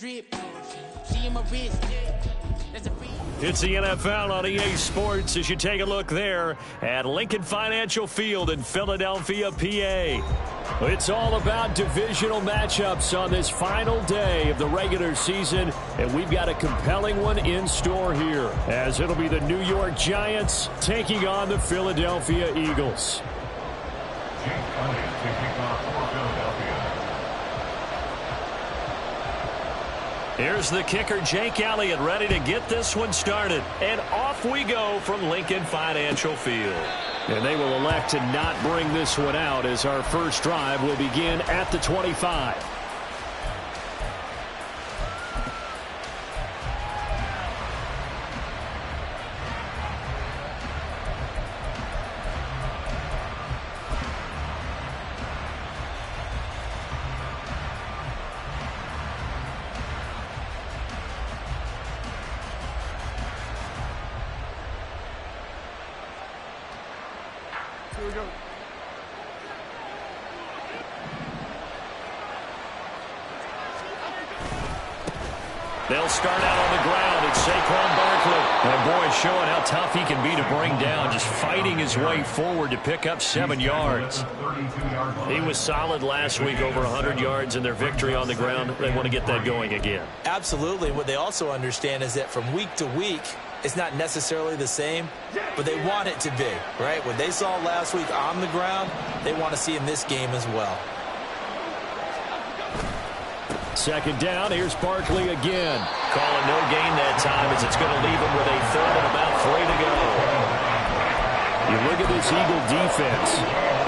It's the NFL on EA Sports as you take a look there at Lincoln Financial Field in Philadelphia, PA. It's all about divisional matchups on this final day of the regular season, and we've got a compelling one in store here, as it'll be the New York Giants taking on the Philadelphia Eagles. Here's the kicker, Jake Elliott, ready to get this one started. And off we go from Lincoln Financial Field. And they will elect to not bring this one out as our first drive will begin at the 25. They'll start out on the ground. It's Saquon Barkley. And boy, showing how tough he can be to bring down, just fighting his way forward to pick up 7 yards. He was solid last week, over 100 yards in their victory on the ground. They want to get that going again. Absolutely. What they also understand is that from week to week, it's not necessarily the same, but they want it to be, right? What they saw last week on the ground, they want to see in this game as well. Second down, here's Barkley again. Calling no gain that time as it's going to leave him with a third and about 3 to go. You look at this Eagle defense.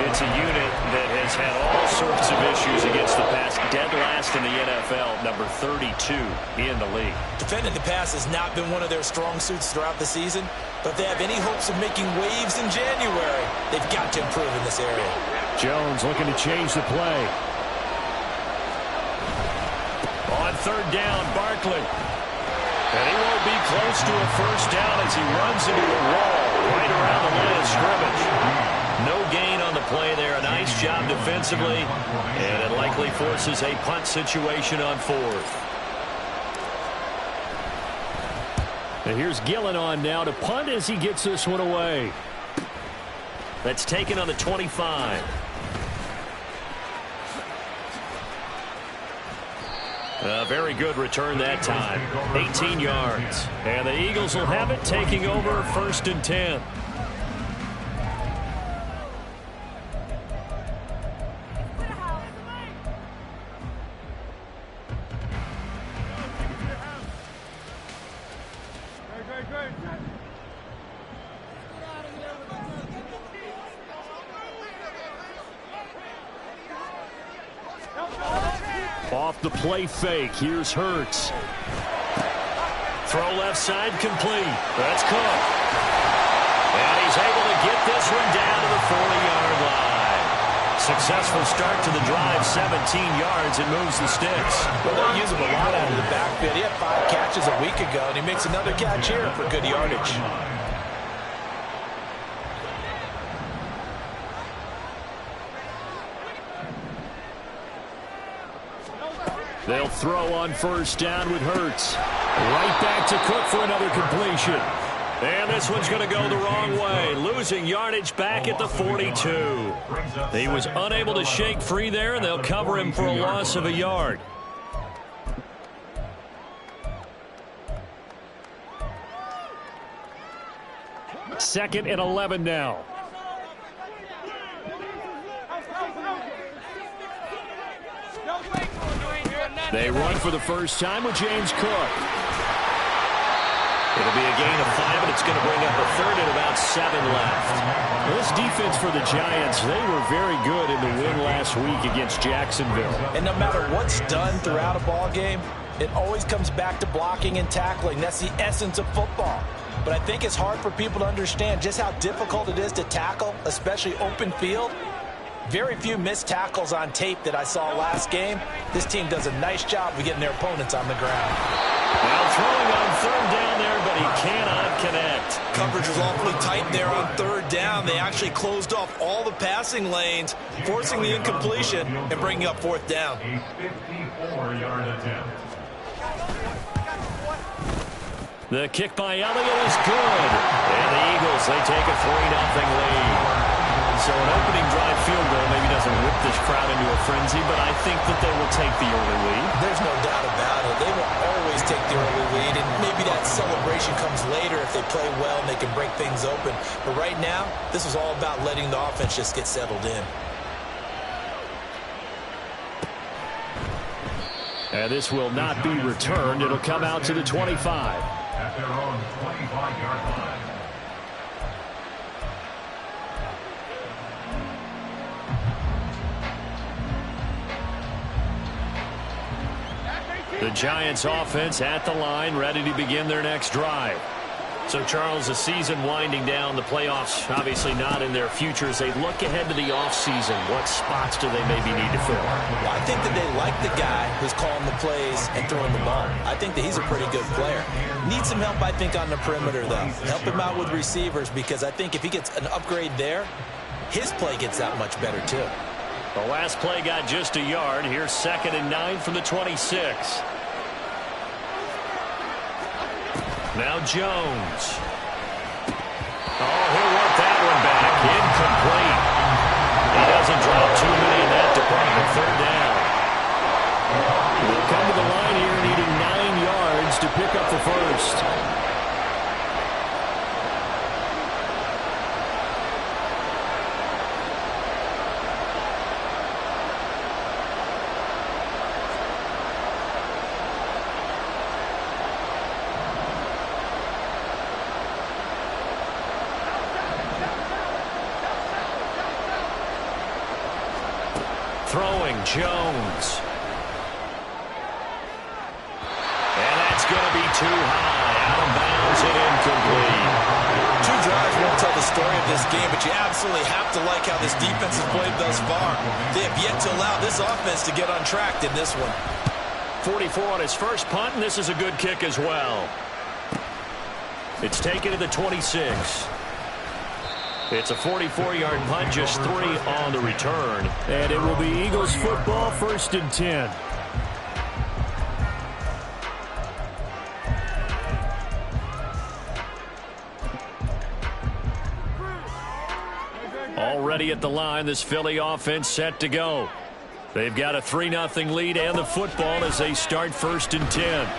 It's a unit that has had all sorts of issues against the pass. Dead last in the NFL, number 32 in the league. Defending the pass has not been one of their strong suits throughout the season, but if they have any hopes of making waves in January, they've got to improve in this area. Jones looking to change the play. On third down, Barkley. And he won't be close to a first down as he runs into a wall right around the line of scrimmage. No gain on the play there. A nice job defensively. And it likely forces a punt situation on fourth. And here's Gillen on now to punt as he gets this one away. That's taken on the 25. A very good return that time. 18 yards. And the Eagles will have it, taking over first and 10. Off the play fake. Here's Hurts. Throw left side complete. That's Cook. And he's able to get this one down to the 40-yard line. Successful start to the drive, 17 yards, and moves the sticks. Well, they use him a lot out of the backfield. He had 5 catches a week ago, and he makes another catch here for good yardage. They'll throw on first down with Hurts. Right back to Cook for another completion. And this one's going to go the wrong way. Losing yardage back at the 42. He was unable to shake free there, and they'll cover him for a loss of a yard. Second and 11 now. They run for the first time with James Cook. It'll be a gain of 5, and it's going to bring up a third and about 7 left. This defense for the Giants, they were very good in the win last week against Jacksonville. And no matter what's done throughout a ball game, it always comes back to blocking and tackling. That's the essence of football. But I think it's hard for people to understand just how difficult it is to tackle, especially open field. Very few missed tackles on tape that I saw last game. This team does a nice job of getting their opponents on the ground. Now throwing on third down there, but he cannot connect. Coverage was awfully tight there on third down. They actually closed off all the passing lanes, forcing the incompletion and bringing up fourth down. A 54-yard attempt. The kick by Elliott is good. And the Eagles, they take a 3-0 lead. So an opening drive field goal maybe doesn't whip this crowd into a frenzy, but I think that they will take the early lead. There's no doubt about it. They will always take the early lead, and maybe that celebration comes later if they play well and they can break things open. But right now, this is all about letting the offense just get settled in. And this will not be returned. It'll come out to the 25. At their own 25-yard line. The Giants offense at the line, ready to begin their next drive. So, Charles, the season winding down, the playoffs obviously not in their future. As they look ahead to the offseason, what spots do they maybe need to fill? Well, I think that they like the guy who's calling the plays and throwing the ball. I think that he's a pretty good player. Needs some help, I think, on the perimeter, though. Help him out with receivers, because I think if he gets an upgrade there, his play gets that much better, too. The last play got just a yard. Here's 2nd and 9 from the 26. Now Jones. Oh, he'll work that one back. Incomplete. He doesn't drop too many in that department. 3rd down. We'll come to the line here needing 9 yards to pick up the first. Throwing Jones. And that's going to be too high. Out of bounds and incomplete. 2 drives won't tell the story of this game, but you absolutely have to like how this defense has played thus far. They have yet to allow this offense to get on track in this one. 44 on his first punt, and this is a good kick as well. It's taken to the 26. It's a 44-yard punt, just 3 on the return. And it will be Eagles football, 1st and 10. Already at the line, this Philly offense set to go. They've got a 3-0 lead and the football as they start 1st and 10.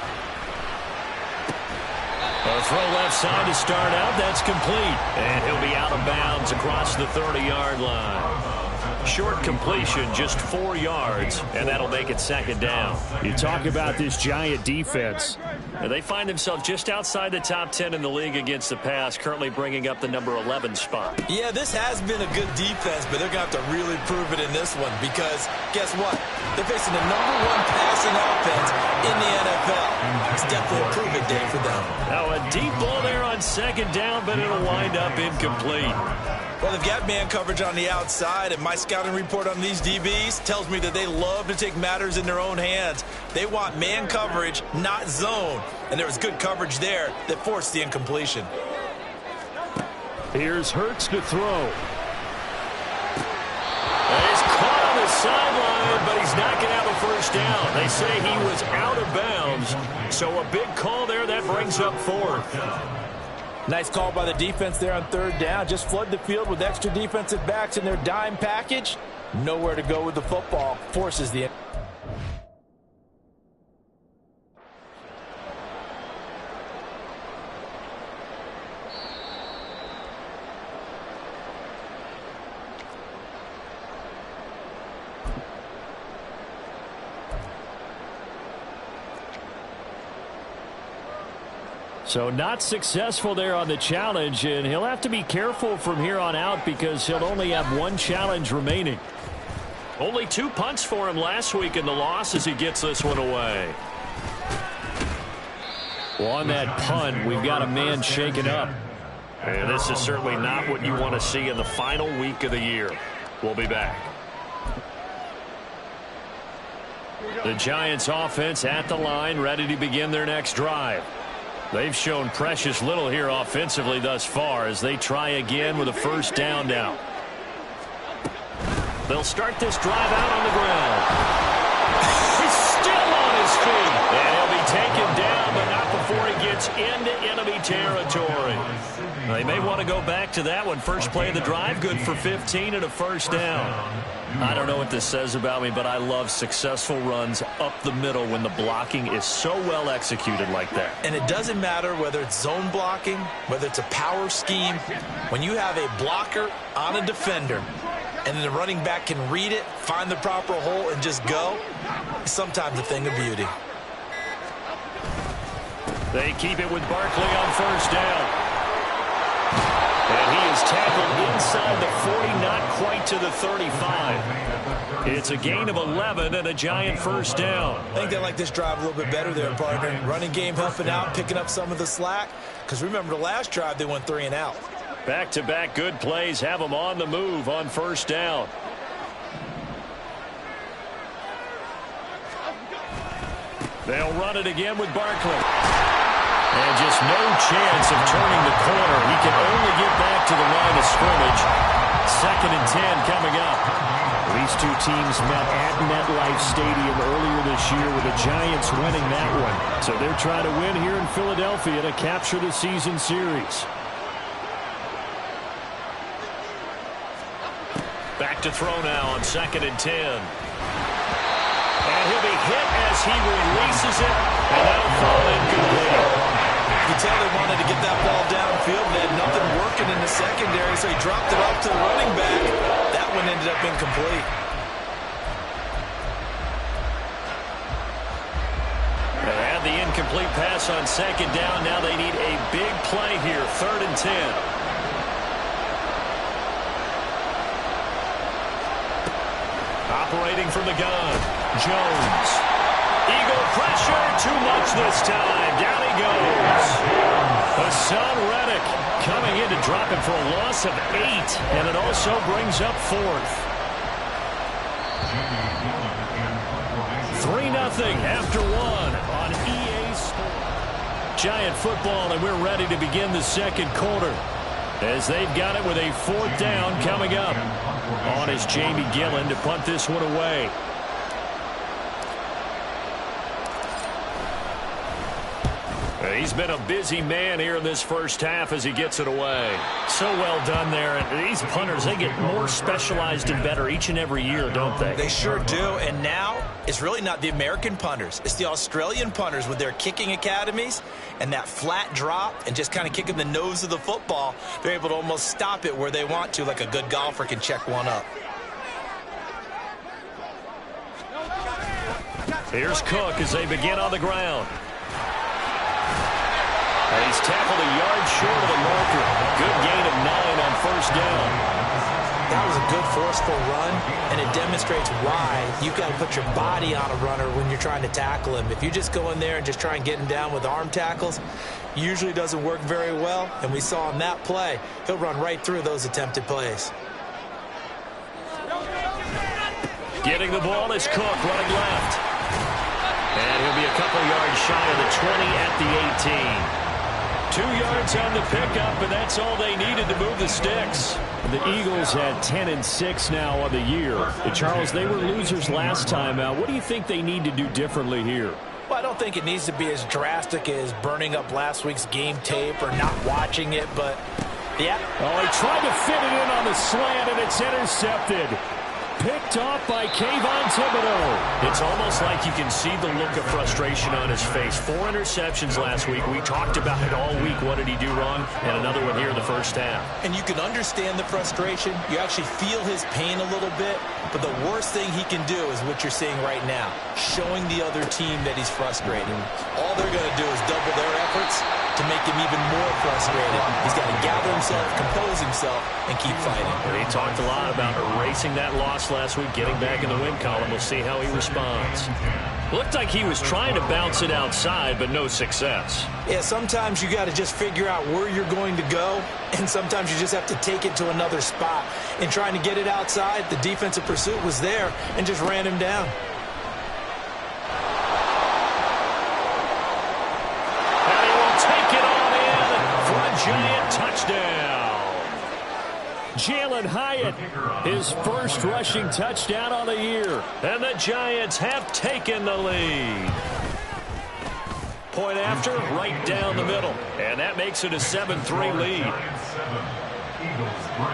A throw left side to start out. That's complete. And he'll be out of bounds across the 30-yard line. Short completion, just 4 yards, and that'll make it 2nd down. You talk about this Giant defense. And they find themselves just outside the top 10 in the league against the pass, currently bringing up the number 11 spot. Yeah, this has been a good defense, but they're going to have to really prove it in this one because, guess what? They're facing the number 1 passing offense in the NFL. It's definitely a prove-it day for them. Now, a deep ball there on 2nd down, but it'll wind up incomplete. Well, they've got man coverage on the outside, and my scouting report on these DBs tells me that they love to take matters in their own hands. They want man coverage, not zone. And there was good coverage there that forced the incompletion. Here's Hurts to throw. And he's caught on the sideline, but he's not going to have a first down. They say he was out of bounds. So a big call there that brings up 4th. Nice call by the defense there on 3rd down. Just flood the field with extra defensive backs in their dime package. Nowhere to go with the football. Forces the... So not successful there on the challenge, and he'll have to be careful from here on out because he'll only have 1 challenge remaining. Only 2 punts for him last week in the loss as he gets this one away. Well, on that punt, we've got a man shaken up. And this is certainly not what you want to see in the final week of the year. We'll be back. The Giants offense at the line, ready to begin their next drive. They've shown precious little here offensively thus far as they try again with a 1st down now. They'll start this drive out on the ground. He's still on his feet. And he'll be taken down, but not before he gets Giants into enemy territory. They may want to go back to that one. First play of the drive, good for 15 and a first down. I don't know what this says about me, but I love successful runs up the middle when the blocking is so well executed like that. And it doesn't matter whether it's zone blocking, whether it's a power scheme. When you have a blocker on a defender and then the running back can read it, find the proper hole, and just go, it's sometimes a thing of beauty. They keep it with Barkley on first down. And he is tackled inside the 40, not quite to the 35. It's a gain of 11 and a Giant first down. I think they like this drive a little bit better there, partner. Running game helping out, picking up some of the slack. Because remember, the last drive, they went 3 and out. Back-to-back good plays have them on the move on first down. They'll run it again with Barkley. And just no chance of turning the corner. He can only get back to the line of scrimmage. 2nd and 10 coming up. These two teams met at MetLife Stadium earlier this year with the Giants winning that one. So they're trying to win here in Philadelphia to capture the season series. Back to throw now on 2nd and 10. And he'll be hit as he releases it. And that'll fall incomplete. You can tell they wanted to get that ball downfield. They had nothing working in the secondary, so he dropped it off to the running back. That one ended up incomplete. They had the incomplete pass on 2nd down. Now they need a big play here, 3rd and 10. Operating from the gun, Jones. Eagle pressure, too much this time. Down he goes. Hassan Reddick coming in to drop him for a loss of 8, and it also brings up 4th. 3-0 after 1 on EA Sports. Giant football, and we're ready to begin the 2nd quarter. As they've got it with a 4th down coming up. On is Jamie Gillen to punt this one away. He's been a busy man here in this first half as he gets it away. So well done there. And these punters, they get more specialized and better each and every year, don't they? They sure do. And now it's really not the American punters. It's the Australian punters with their kicking academies and that flat drop and just kind of kicking the nose of the football. They're able to almost stop it where they want to, like a good golfer can check one up. Here's Cook as they begin on the ground. And he's tackled a yard short of the marker. Good gain of 9 on first down. That was a good forceful run, and it demonstrates why you've got to put your body on a runner when you're trying to tackle him. If you just go in there and just try and get him down with arm tackles, usually doesn't work very well, and we saw in that play, he'll run right through those attempted plays. Getting the ball is Cook running left. And he'll be a couple yards shy of the 20 at the 18. 2 yards on the pickup, and that's all they needed to move the sticks. The Eagles had 10-6 now on the year. Charles, they were losers last time out. What do you think they need to do differently here? Well, I don't think it needs to be as drastic as burning up last week's game tape or not watching it, but yeah. Oh, he tried to fit it in on the slant, and it's intercepted. Picked off by Kayvon Thibodeau. It's almost like you can see the look of frustration on his face. 4 interceptions last week. We talked about it all week. What did he do wrong? And another one here in the first half. And you can understand the frustration. You actually feel his pain a little bit. But the worst thing he can do is what you're seeing right now, showing the other team that he's frustrated. All they're going to do is double their efforts to make him even more frustrated. He's got to gather himself, compose himself, and keep fighting. He talked a lot about erasing that loss last week, getting back in the win column. We'll see how he responds. Looked like he was trying to bounce it outside, but no success. Yeah, sometimes you got to just figure out where you're going to go, and sometimes you just have to take it to another spot. In trying to get it outside, the defensive pursuit was there and just ran him down. And he will take it on in for a Giant touchdown. Jalen Hyatt, his first rushing touchdown on the year. And the Giants have taken the lead. Point after, right down the middle. And that makes it a 7-3 lead. Giants 7, Eagles 3.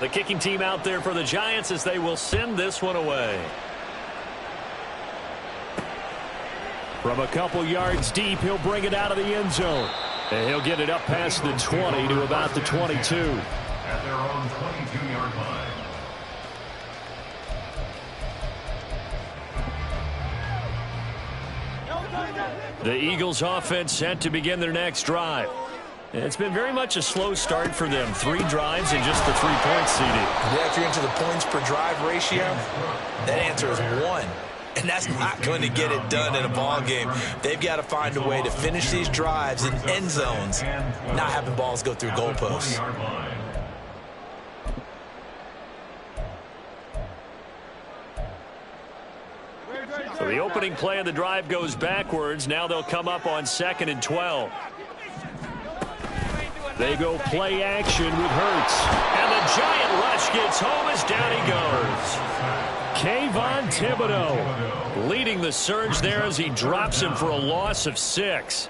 The kicking team out there for the Giants as they will send this one away. From a couple yards deep, he'll bring it out of the end zone. And he'll get it up past the 20 to about the 22. At their own 22-yard line. The Eagles offense set to begin their next drive. It's been very much a slow start for them. 3 drives and just the 3 points, CD. Yeah, if you're into the points per drive ratio, that answer is 1. And that's not going to get it done in a ball game. They've got to find a way to finish these drives in end zones, not having balls go through goalposts. So the opening play of the drive goes backwards. Now they'll come up on 2nd and 12. They go play action with Hurts. And the giant rush gets home as down he goes. Kayvon Thibodeau leading the surge there as he drops him for a loss of 6.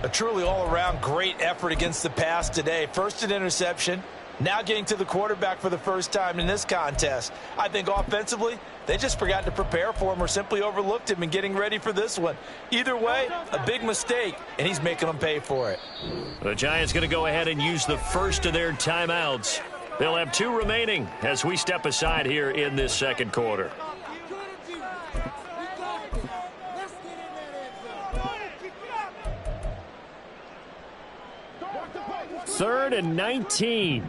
A truly all-around great effort against the pass today. First an interception, now getting to the quarterback for the first time in this contest. I think offensively, they just forgot to prepare for him or simply overlooked him in getting ready for this one. Either way, a big mistake, and he's making them pay for it. The Giants going to go ahead and use the first of their timeouts. They'll have 2 remaining as we step aside here in this second quarter. Third and 19.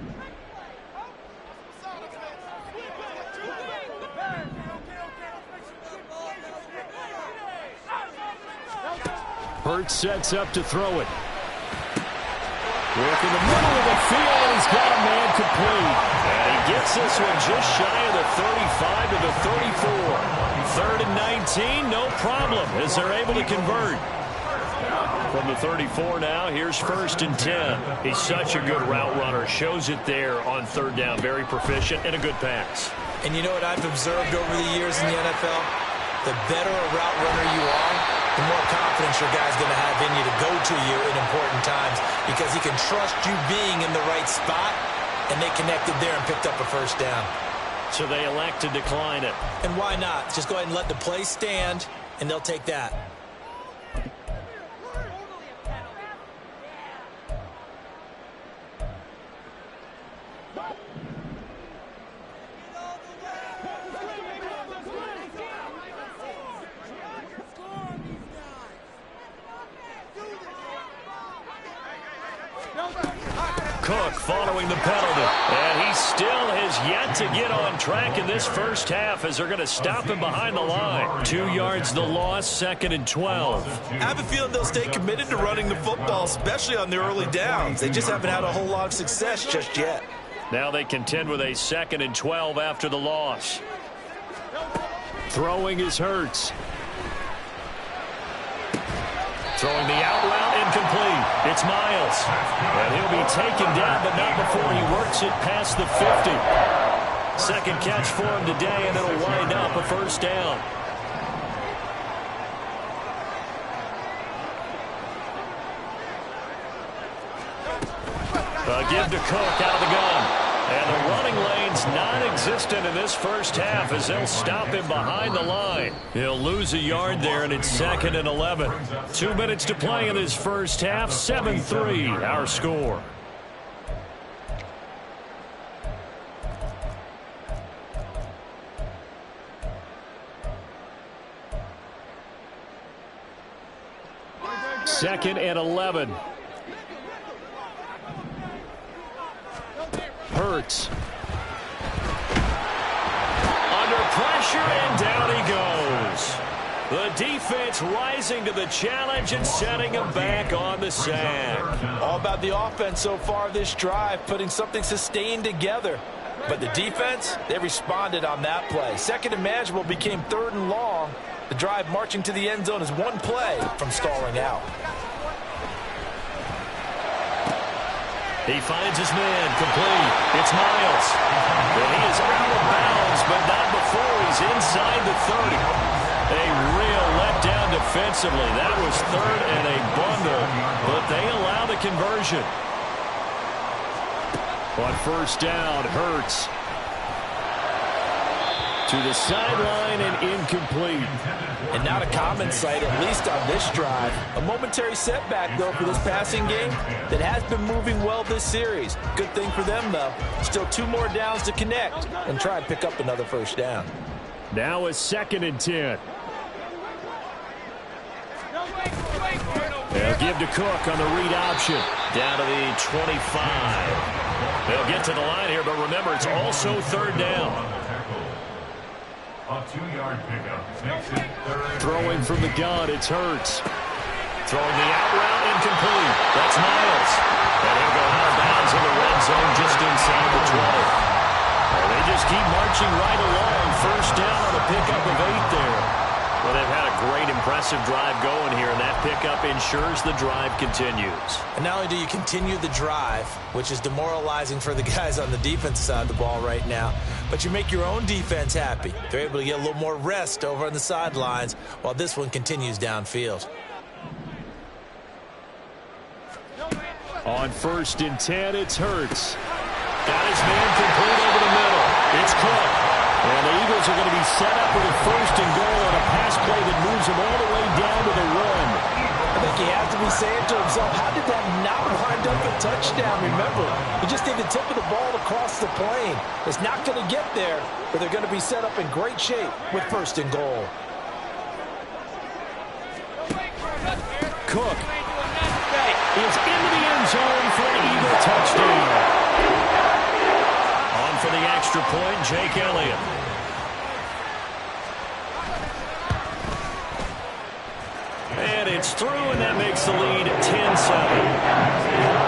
Hurts sets up to throw it. Work in the middle of the field, and he's got a man complete. And he gets this one just shy of the 35 to the 34. Third and 19, no problem, as they're able to convert. From the 34 now, here's 1st and 10. He's such a good route runner. Shows it there on 3rd down. Very proficient and a good pass. And you know what I've observed over the years in the NFL? The better a route runner you are, the more confidence your guy's going to have in you to go to you in important times because he can trust you being in the right spot, and they connected there and picked up a 1st down. So they elect to decline it. And why not? Just go ahead and let the play stand, and they'll take that. Cook following the penalty. And he still has yet to get on track in this first half as they're going to stop him behind the line. 2 yards the loss, 2nd and 12. I have a feeling they'll stay committed to running the football, especially on their early downs. They just haven't had a whole lot of success just yet. Now they contend with a 2nd and 12 after the loss. Throwing is Hurts. Throwing the out route, incomplete. It's Miles. And he'll be taken down, but not before he works it past the 50. Second catch for him today, and it'll wind up a 1st down. A give to Cook out of the gun. And the running lane's non-existent in this first half as they'll stop him behind the line. He'll lose a yard there, and it's 2nd and 11. 2 minutes to play in this first half. 7-3, our score. Second and 11. Hurts. Under pressure, and down he goes. The defense rising to the challenge and setting him back on the sack. All about the offense so far this drive, putting something sustained together. But the defense, they responded on that play. 2nd and manageable became 3rd and long. The drive marching to the end zone is 1 play from stalling out. He finds his man, complete. It's Miles. And he is out of bounds, but not before he's inside the 30. A real letdown defensively. That was third and a bundle, but they allow the conversion. On first down, Hurts. To the sideline and incomplete. And not a common sight, at least on this drive. A momentary setback, though, for this passing game that has been moving well this series. Good thing for them, though. Still 2 more downs to connect and try and pick up another first down. Now a 2nd and 10. They'll give to Cook on the read option. Down to the 25. They'll get to the line here, but remember, it's also third down. A 2-yard pickup makes it third. Throwing from the gun, it's Hurts. Throwing the out route, incomplete. That's Miles. And he'll go out of bounds in the red zone just inside the 20. Well, they just keep marching right along. First down on a pickup of 8 there. Well, they've had a great, impressive drive going here, and that pickup ensures the drive continues. And not only do you continue the drive, which is demoralizing for the guys on the defensive side of the ball right now, but you make your own defense happy. They're able to get a little more rest over on the sidelines while this one continues downfield. On first and 10, it's Hurts. Got his man complete over the middle. It's Cook. And the Eagles are going to be set up with a first and goal on a pass play that moves them all the way down to the 1. I think he has to be saying to himself, how did that not wind up a touchdown? Remember, he just need the tip of the ball to cross the plane. It's not going to get there, but they're going to be set up in great shape with first and goal. Cook is into the end zone for an Eagle touchdown. On for the extra point, Jake Elliott. And it's through, and that makes the lead 10-7.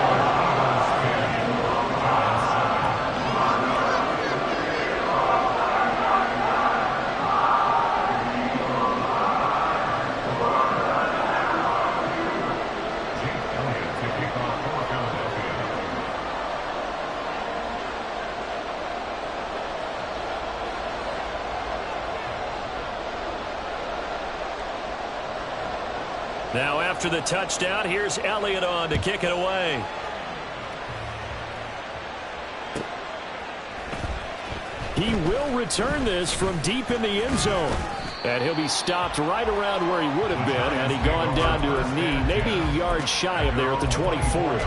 Now after the touchdown, here's Elliott on to kick it away. He will return this from deep in the end zone. And he'll be stopped right around where he would have been had he gone down to a knee, maybe a yard shy of there at the 24.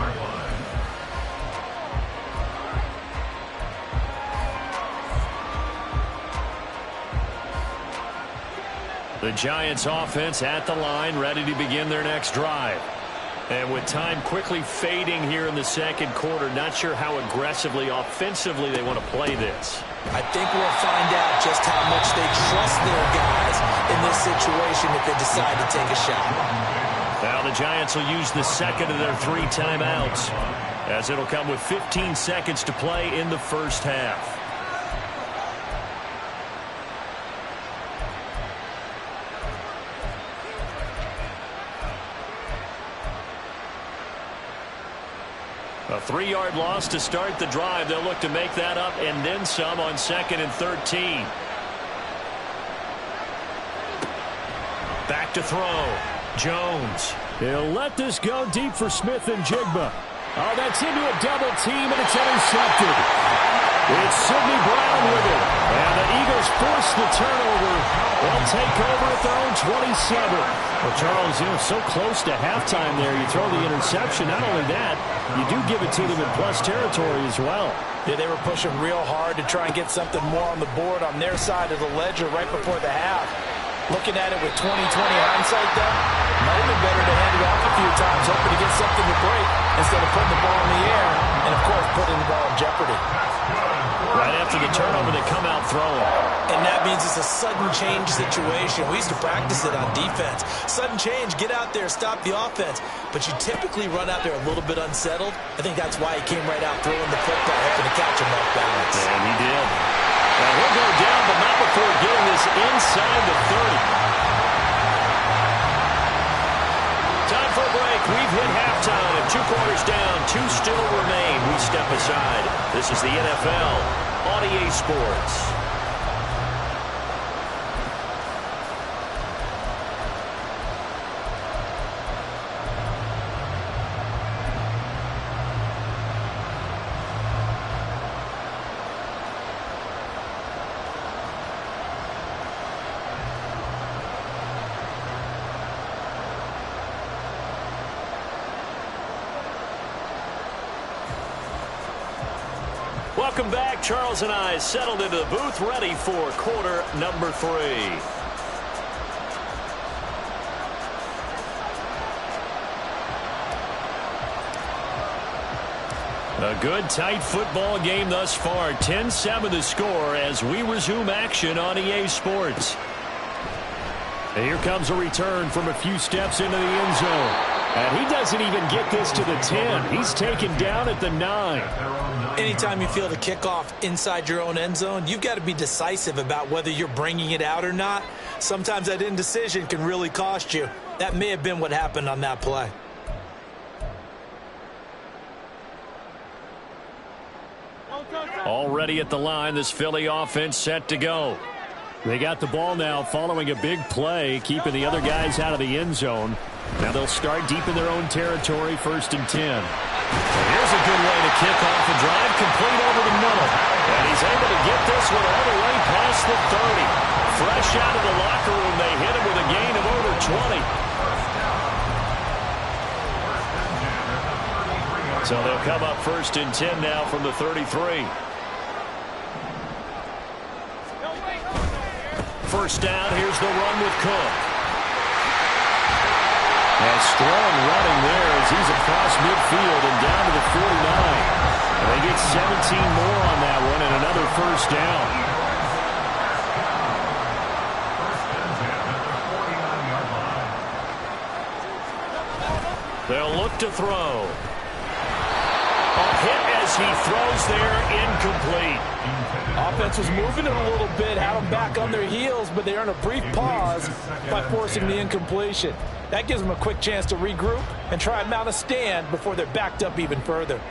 The Giants offense at the line, ready to begin their next drive. And with time quickly fading here in the second quarter, not sure how aggressively, offensively they want to play this. I think we'll find out just how much they trust their guys in this situation if they decide to take a shot. Now the Giants will use the second of their 3 timeouts, as it'll come with 15 seconds to play in the first half. A 3-yard loss to start the drive. They'll look to make that up and then some on 2nd and 13. Back to throw. Jones. He'll let this go deep for Smith and Jigba. Oh, that's into a double team, and it's intercepted. It's Sidney Brown with it. And the Eagles force the turnover. They'll take over at their own 27. Well, Charles, so close to halftime there. You throw the interception. Not only that, you do give it to them in plus territory as well. Yeah, they were pushing real hard to try and get something more on the board on their side of the ledger right before the half. Looking at it with 20/20 hindsight, though, might have been better to hand it off a few times, hoping to get something to break instead of putting the ball in the air and, of course, putting the ball in jeopardy. Right after the turnover, they come out throwing. And that means it's a sudden change situation. We used to practice it on defense. Sudden change, get out there, stop the offense. But you typically run out there a little bit unsettled. I think that's why he came right out throwing the football, hoping to catch him off balance. And he did. Now he'll go down, but not before getting this inside the 30. Time for a break. We've hit halftime. 2 quarters down, 2 still remain. We step aside. This is the NFL on EA Sports. Welcome back. Charles and I settled into the booth, ready for quarter number 3. A good, tight football game thus far. 10-7 the score as we resume action on EA Sports. And here comes a return from a few steps into the end zone. And he doesn't even get this to the 10. He's taken down at the 9. Anytime you feel the kickoff inside your own end zone, you've got to be decisive about whether you're bringing it out or not. Sometimes that indecision can really cost you. That may have been what happened on that play. Already at the line, this Philly offense set to go. They got the ball now following a big play, keeping the other guys out of the end zone. Now they'll start deep in their own territory, 1st and 10. And here's a good way to kick off a drive, complete over the middle. And he's able to get this one all the way past the 30. Fresh out of the locker room, they hit him with a gain of over 20. So they'll come up 1st and 10 now from the 33. First down, here's the run with Cook. And strong running there as he's across midfield and down to the 49. And they get 17 more on that one and another first down. They'll look to throw. A hit as he throws there, incomplete. Offense was moving it a little bit, had them back on their heels, but they earned a brief pause by forcing the incompletion. That gives them a quick chance to regroup and try and mount a stand before they're backed up even further.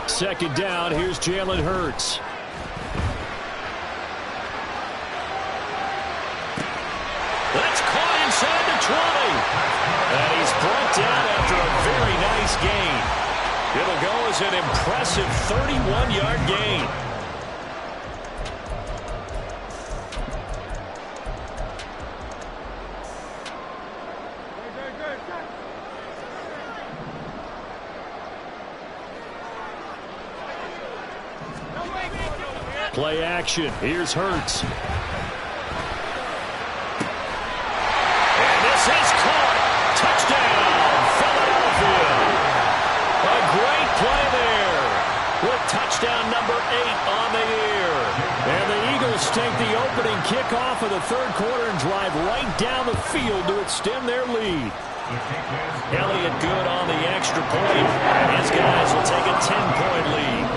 Second down, here's Jalen Hurts. That's caught inside the 20. And he's brought down after a very nice gain. It'll go as an impressive 31-yard gain. Play action. Here's Hurts. And this is caught. Touchdown, Philadelphia. A great play there with touchdown number 8 on the year. And the Eagles take the opening kickoff of the 3rd quarter and drive right down the field to extend their lead. Elliott good on the extra point. And his guys will take a 10-point lead.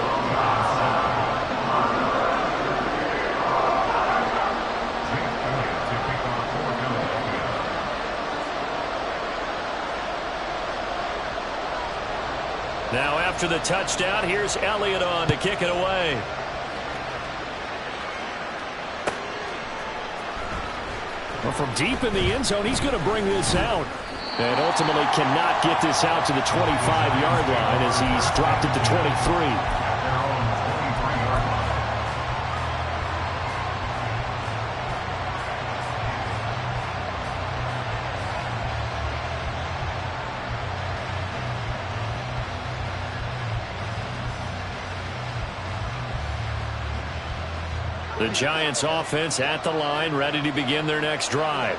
Now after the touchdown, here's Elliott on to kick it away. Well, from deep in the end zone, he's going to bring this out. And ultimately cannot get this out to the 25-yard line as he's dropped it to 23. The Giants offense at the line, ready to begin their next drive.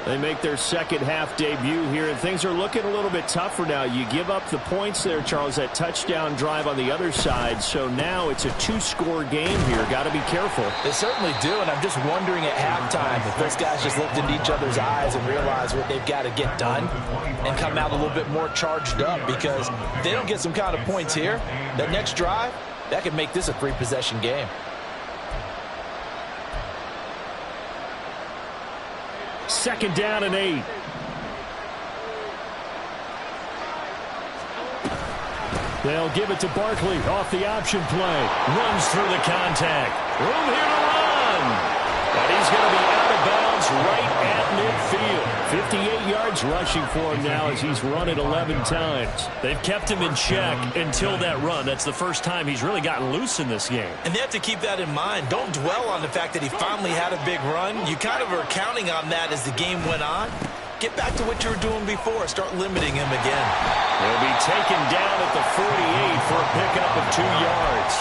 They make their second half debut here, and things are looking a little bit tougher now. You give up the points there, Charles, that touchdown drive on the other side. So now it's a 2-score game here. Got to be careful. They certainly do, and I'm just wondering at halftime if those guys just looked into each other's eyes and realized what they've got to get done and come out a little bit more charged up, because if they don't get some kind of points here, that next drive, that could make this a 3-possession game. 2nd down and 8. They'll give it to Barkley off the option play. Runs through the contact. Room here to run. And he's going to be out of bounds right at midfield. 58 yards rushing for him now as he's run it 11 times. They've kept him in check until that run. That's the first time he's really gotten loose in this game. And they have to keep that in mind. Don't dwell on the fact that he finally had a big run. You kind of are counting on that as the game went on. Get back to what you were doing before. Start limiting him again. He'll be taken down at the 48 for a pickup of 2 yards.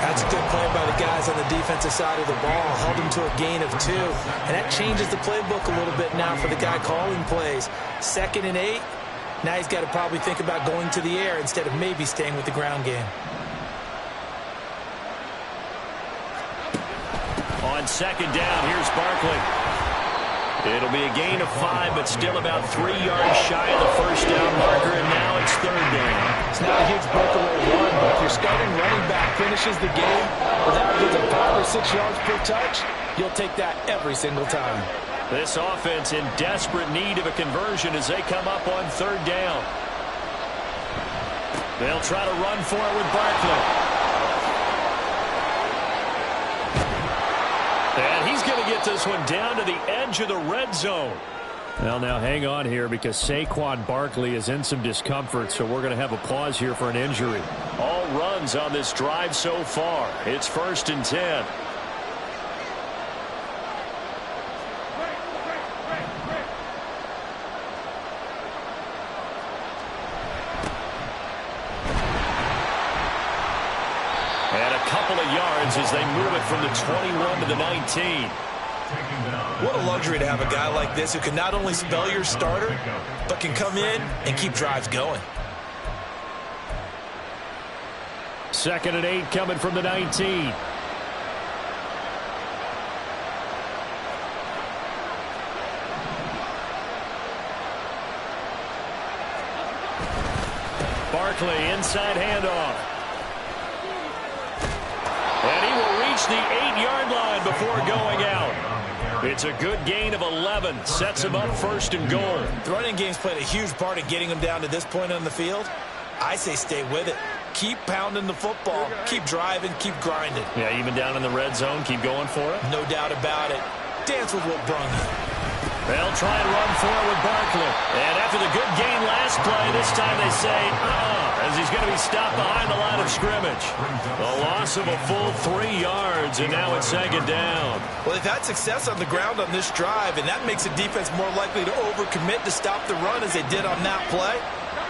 That's a good play by the guys on the defensive side of the ball. Held him to a gain of 2. And that changes the playbook a little bit now for the guy calling plays. 2nd and 8. Now he's got to probably think about going to the air instead of maybe staying with the ground game. On 2nd down, here's Barkley. It'll be a gain of 5, but still about 3 yards shy of the first down marker, and now it's 3rd down. It's not a huge breakaway run, but if your starting running back finishes the game with averages of 5 or 6 yards per touch, you'll take that every single time. This offense in desperate need of a conversion as they come up on 3rd down. They'll try to run for it with Barkley. And he's going to get this one down to the edge of the red zone. Well, now hang on here because Saquon Barkley is in some discomfort, so we're going to have a pause here for an injury. All runs on this drive so far. It's 1st and 10. And a couple of yards as they move it from the 21 to the 19. What a luxury to have a guy like this who can not only spell your starter, but can come in and keep drives going. 2nd and 8 coming from the 19. Barkley inside handoff. And he will reach the 8-yard line before going out. It's a good gain of 11. Sets him up 1st and goal. The running game's played a huge part in getting him down to this point on the field. I say stay with it. Keep pounding the football. Keep driving. Keep grinding. Yeah, even down in the red zone, keep going for it. No doubt about it. Dance with what brung you. They'll try and run for it with Barkley. And after the good gain last play, this time they say, as he's going to be stopped behind the line of scrimmage. The loss of a full 3 yards, and now it's 2nd down. Well, they've had success on the ground on this drive, and that makes the defense more likely to overcommit to stop the run as they did on that play.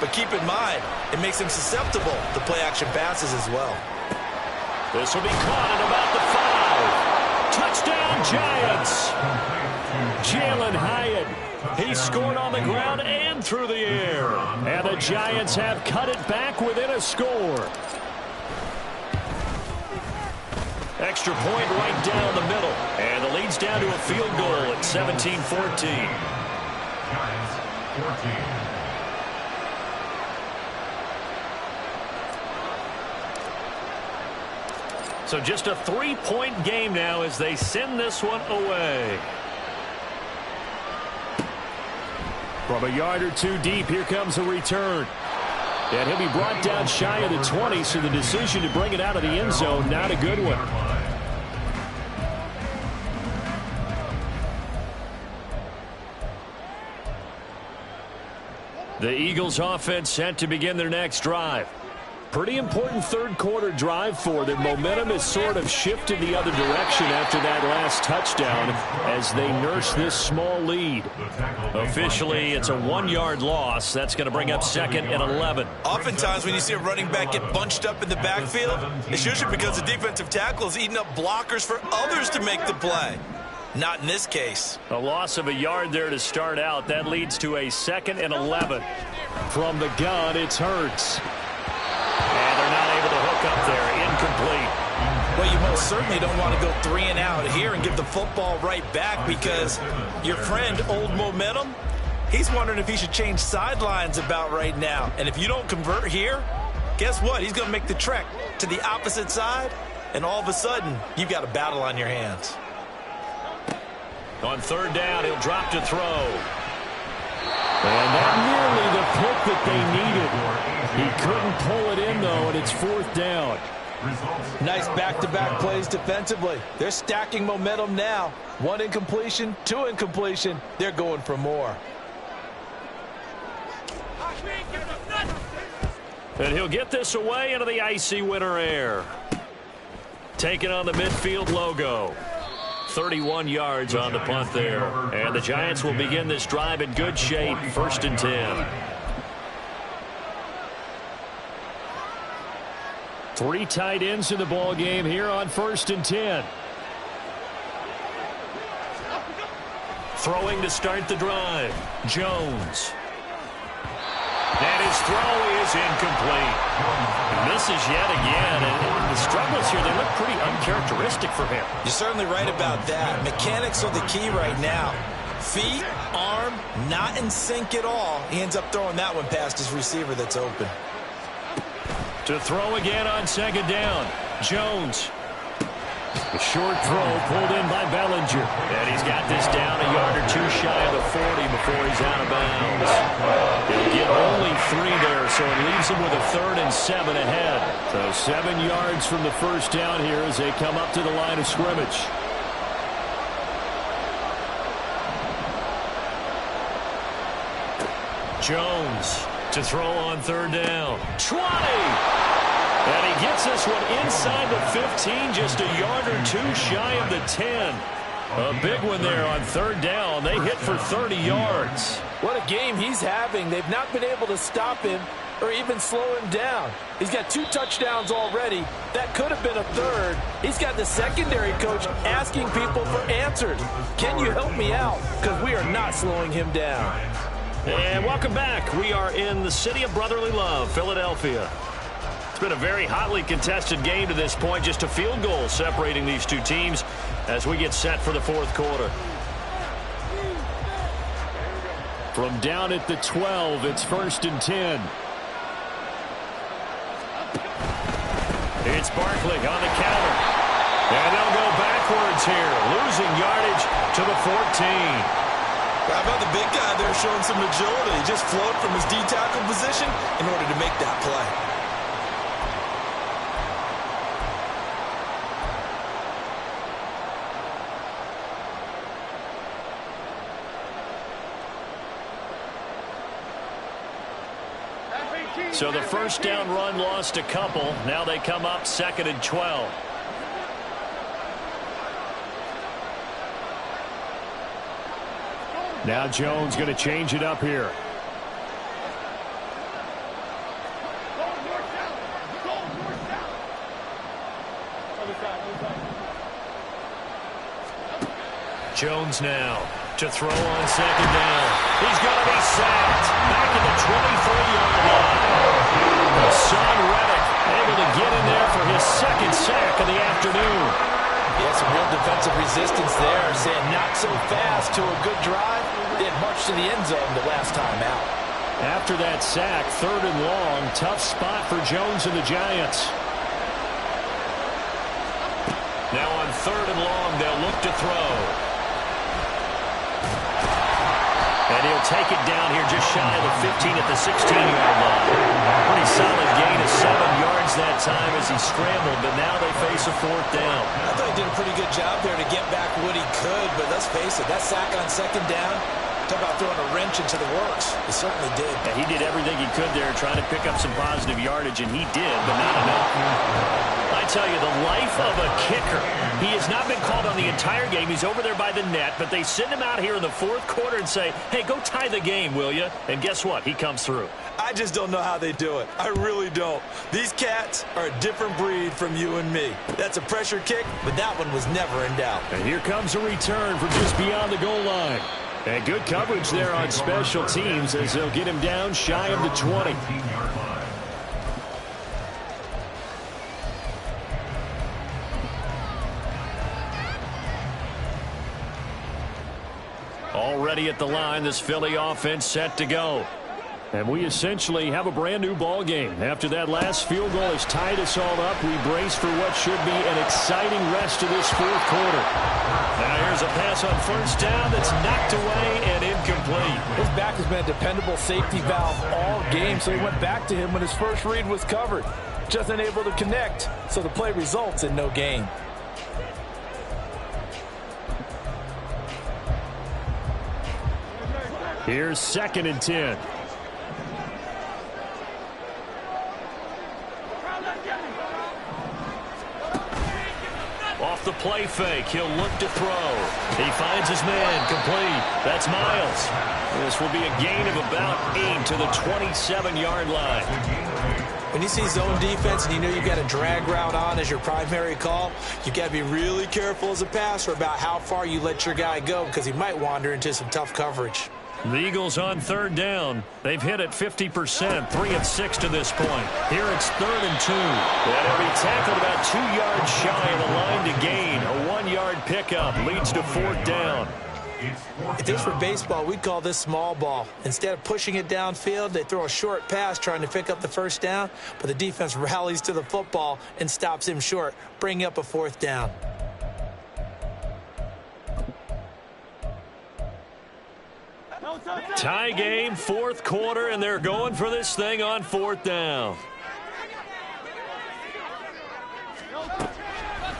But keep in mind, it makes them susceptible to play-action passes as well. This will be caught at about the 5. Touchdown, Giants! Jalen Hyatt. He scored on the ground and through the air. And the Giants have cut it back within a score. Extra point right down the middle. And the lead's down to a field goal at 17-14. Giants, 14. So just a 3-point game now as they send this one away. From a yard or 2 deep, here comes a return. And he'll be brought down shy of the 20, so the decision to bring it out of the end zone, not a good one. The Eagles offense set to begin their next drive. Pretty important 3rd quarter drive for them. Momentum has sort of shifted the other direction after that last touchdown as they nurse this small lead. Officially, it's a 1-yard loss. That's going to bring up 2nd and 11. Oftentimes when you see a running back get bunched up in the backfield, it's usually because the defensive tackle is eating up blockers for others to make the play. Not in this case. A loss of a yard there to start out. That leads to a 2nd and 11. From the gun, it's Hurts. And they're not able to hook up there. Incomplete. Well, you most certainly don't want to go 3 and out here and give the football right back because your friend, Old Momentum, he's wondering if he should change sidelines about right now. And if you don't convert here, guess what? He's going to make the trek to the opposite side, and all of a sudden, you've got a battle on your hands. On third down, he'll drop to throw. And not nearly the pick that they needed. He couldn't pull it in, though, and it's fourth down. Nice back-to-back plays defensively. They're stacking momentum now. 1 incompletion, 2 incompletion. They're going for more. And he'll get this away into the icy winter air. Taking on the midfield logo. 31 yards on the punt there. And the Giants will begin this drive in good shape. 1st and 10. 3 tight ends in the ball game here on 1st and 10. Throwing to start the drive. Jones. And his throw is incomplete. Misses yet again. And the struggles here, they look pretty uncharacteristic for him. You're certainly right about that. Mechanics are the key right now. Feet, arm, not in sync at all. He ends up throwing that one past his receiver that's open. To throw again on 2nd down. Jones. A short throw pulled in by Bellinger. And he's got this down a yard or 2 shy of the 40 before he's out of bounds. He'll get only 3 there, so it leaves him with a 3rd and 7 ahead. So 7 yards from the first down here as they come up to the line of scrimmage. Jones to throw on 3rd down. 20! And he gets this one inside the 15, just a yard or 2 shy of the 10. A big one there on 3rd down. They hit for 30 yards. What a game he's having. They've not been able to stop him or even slow him down. He's got 2 touchdowns already. That could have been a 3rd. He's got the secondary coach asking people for answers. Can you help me out? Because we are not slowing him down. And welcome back. We are in the city of brotherly love, Philadelphia. It's been a very hotly contested game to this point. Just a field goal separating these 2 teams as we get set for the 4th quarter. From down at the 12, it's 1st and 10. It's Barkley on the counter. And they'll go backwards here, losing yardage to the 14. How about the big guy there showing some agility? He just flowed from his D-tackle position in order to make that play. So the 1st down run lost a couple. Now they come up 2nd and 12. Now Jones going to change it up here. Jones now to throw on 2nd down. He's going to be sacked back at the 23-yard line. Son Reddick able to get in there for his 2nd sack of the afternoon. Yeah, some real defensive resistance there, saying not so fast to a good drive. They had marched to the end zone the last time out. After that sack, 3rd and long, tough spot for Jones and the Giants. Now on 3rd and long, they'll look to throw. And he'll take it down here just shy of the 15 at the 16-yard line. Pretty solid gain of 7 yards that time as he scrambled, but now they face a 4th down. I thought he did a pretty good job there to get back what he could, but let's face it, that sack on 2nd down, talk about throwing a wrench into the works. He certainly did. And he did everything he could there trying to pick up some positive yardage, and he did, but not enough. I tell you, the life of a kicker. He has not been called on the entire game. He's over there by the net, but they send him out here in the 4th quarter and say, hey, go tie the game, will you? And guess what? He comes through. I just don't know how they do it. I really don't. These cats are a different breed from you and me. That's a pressure kick, but that one was never in doubt. And here comes a return from just beyond the goal line. And good coverage there on special teams as they'll get him down shy of the 20. Already at the line, this Philly offense set to go. And we essentially have a brand new ball game. After that last field goal has tied us all up, we brace for what should be an exciting rest of this fourth quarter. Now here's a pass on first down that's knocked away and incomplete. His back has been a dependable safety valve all game, so he went back to him when his first read was covered. Just unable to connect, so the play results in no gain. Here's 2nd and 10. Off the play fake, he'll look to throw. He finds his man, complete. That's Miles. This will be a gain of about 8 to the 27-yard line. When you see zone defense and you know you've got a drag route on as your primary call, you've got to be really careful as a passer about how far you let your guy go because he might wander into some tough coverage. The Eagles on 3rd down. They've hit it 50%, 3 of 6 to this point. Here it's 3rd and 2. And he'll be tackled about 2 yards shy of the line to gain. A 1-yard pickup leads to 4th down. If this were baseball, we'd call this small ball. Instead of pushing it downfield, they throw a short pass trying to pick up the first down, but the defense rallies to the football and stops him short, bringing up a 4th down. Tie game, 4th quarter, and they're going for this thing on 4th down.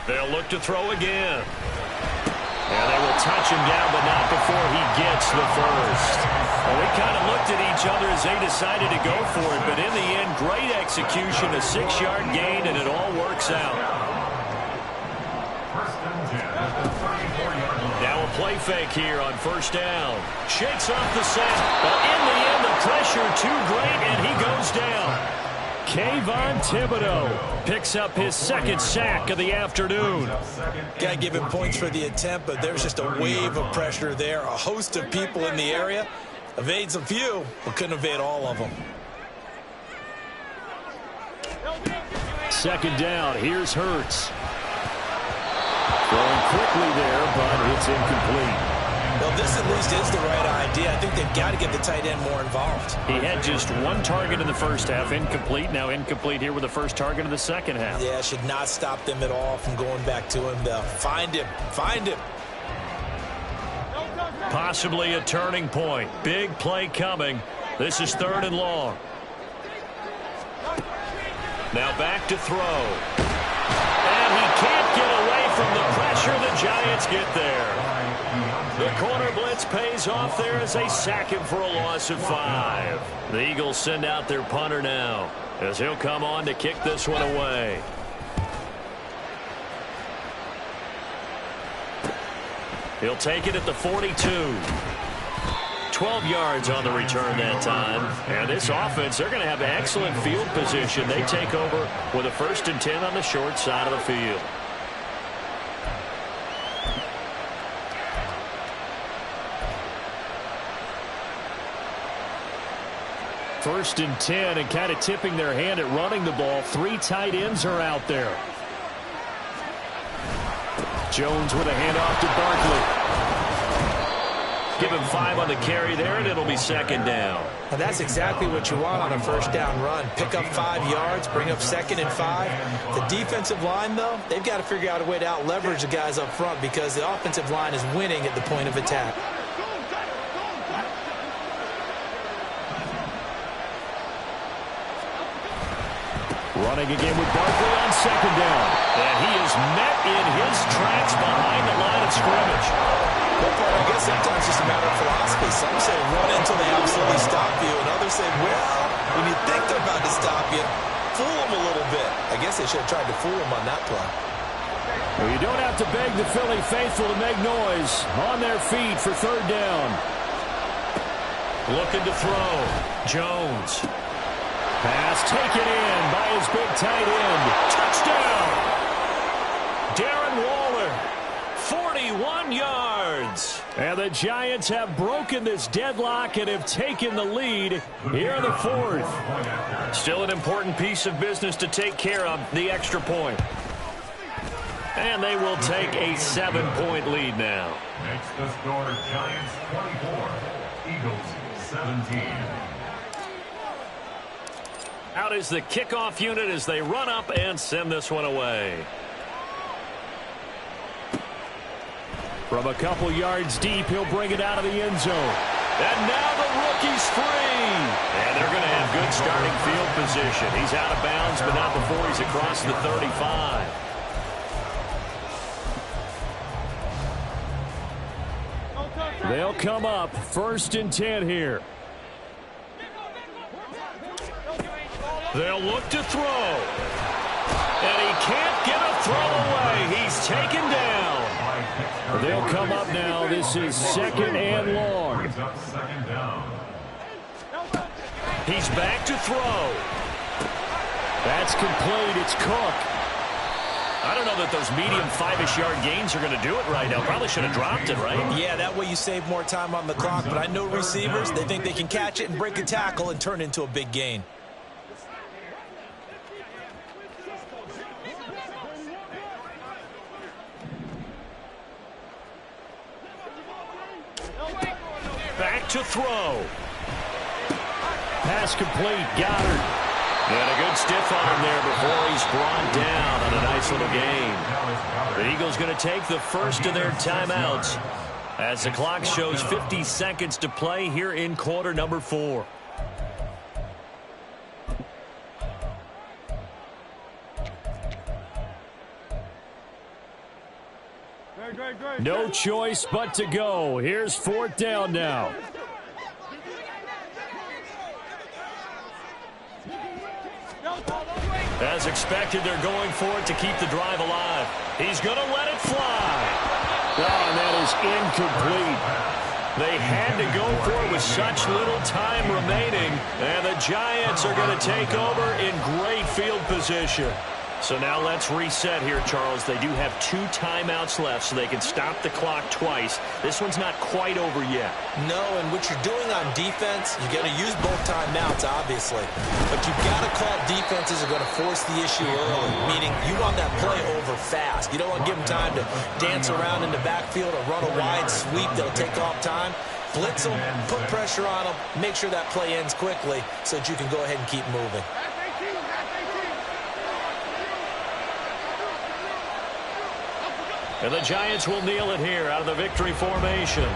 They'll look to throw again. And they will touch him down, but not before he gets the first. Well, we kind of looked at each other as they decided to go for it, but in the end, great execution, a 6-yard gain, and it all works out. Now a play fake here on 1st down. Shakes off the sack, but in the end, the pressure too great, and he goes down. Kayvon Thibodeau picks up his 2nd sack of the afternoon. Got to give him points for the attempt, but there's just a wave of pressure there. A host of people in the area. Evades a few, but couldn't evade all of them. 2nd down. Here's Hurts. Throwing quickly there, but it's incomplete. Well, this at least is the right idea. I think they've got to get the tight end more involved. He had just 1 target in the first half, incomplete. Now incomplete here with the first target of the second half. Yeah, should not stop them at all from going back to him. They'll find him. Find him. Possibly a turning point. Big play coming. This is 3rd and long. Now back to throw. And he can't get away from the pressure. The Giants get there. The corner blitz pays off there as they sack him for a loss of 5. The Eagles send out their punter now as he'll come on to kick this one away. He'll take it at the 42. 12 yards on the return that time. And this offense, they're going to have excellent field position. They take over with a 1st and 10 on the short side of the field. First and 10, and kind of tipping their hand at running the ball. 3 tight ends are out there. Jones with a handoff to Barkley. Give him 5 on the carry there, and it'll be 2nd down. Now that's exactly what you want on a 1st down run. Pick up 5 yards, bring up 2nd and 5. The defensive line, though, they've got to figure out a way to out-leverage the guys up front because the offensive line is winning at the point of attack. Running again with Barkley on 2nd down. And he is met in his tracks behind the line of scrimmage. I guess sometimes it's just a matter of philosophy. Some say run until they absolutely stop you, and others say, well, when you think they're about to stop you, fool them a little bit. I guess they should have tried to fool them on that play. Well, you don't have to beg the Philly faithful to make noise. On their feet for 3rd down. Looking to throw. Jones. Pass taken in by his big tight end. Touchdown! Darren Waller, 41 yards. And the Giants have broken this deadlock and have taken the lead here in the 4th. Still an important piece of business to take care of, the extra point. And they will take a 7-point lead now. Next, the score, Giants 24, Eagles 17. Out is the kickoff unit as they run up and send this one away. From a couple yards deep, he'll bring it out of the end zone. And now the rookie's free. And they're going to have good starting field position. He's out of bounds, but not before he's across the 35. They'll come up 1st and 10 here. They'll look to throw. And he can't get a throw away. He's taken down. They'll come up now. This is 2nd and long. He's back to throw. That's complete. It's Cook. I don't know that those medium 5-ish yard gains are going to do it right now. Probably should have dropped it, right? Yeah, that way you save more time on the clock. But I know receivers, they think they can catch it and break a tackle and turn it into a big gain. Back to throw. Pass complete. Goddard. And a good stiff on him there before he's brought down on a nice little gain. The Eagles going to take the first of their timeouts as the clock shows 50 seconds to play here in quarter number 4. No choice but to go. Here's 4th down now. As expected, they're going for it to keep the drive alive. He's going to let it fly. Oh, and that is incomplete. They had to go for it with such little time remaining, and the Giants are going to take over in great field position. So now let's reset here, Charles. They do have 2 timeouts left, so they can stop the clock twice. This one's not quite over yet. No, and what you're doing on defense, you got to use both timeouts, obviously. But you've got to call defenses are going to force the issue early, meaning you want that play over fast. You don't want to give them time to dance around in the backfield or run a wide sweep that'll take off time. Blitz them, put pressure on them, make sure that play ends quickly so that you can go ahead and keep moving. And the Giants will kneel it here out of the victory formation.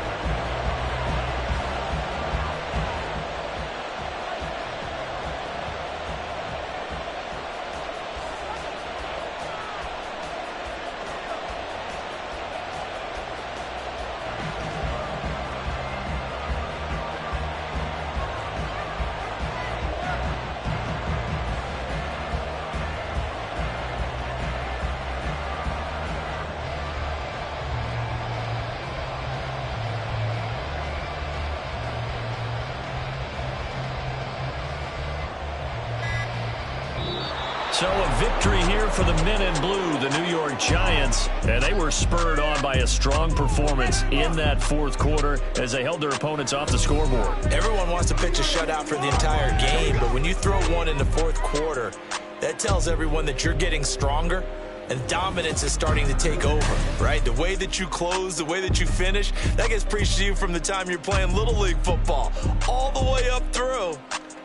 So a victory here for the men in blue, the New York Giants. And they were spurred on by a strong performance in that 4th quarter as they held their opponents off the scoreboard. Everyone wants to pitch a shutout for the entire game, but when you throw one in the 4th quarter, that tells everyone that you're getting stronger and dominance is starting to take over, right? The way that you close, the way that you finish, that gets preached to you from the time you're playing Little League football all the way up through.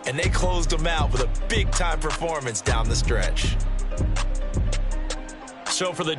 And they closed them out with a big-time performance down the stretch. So for the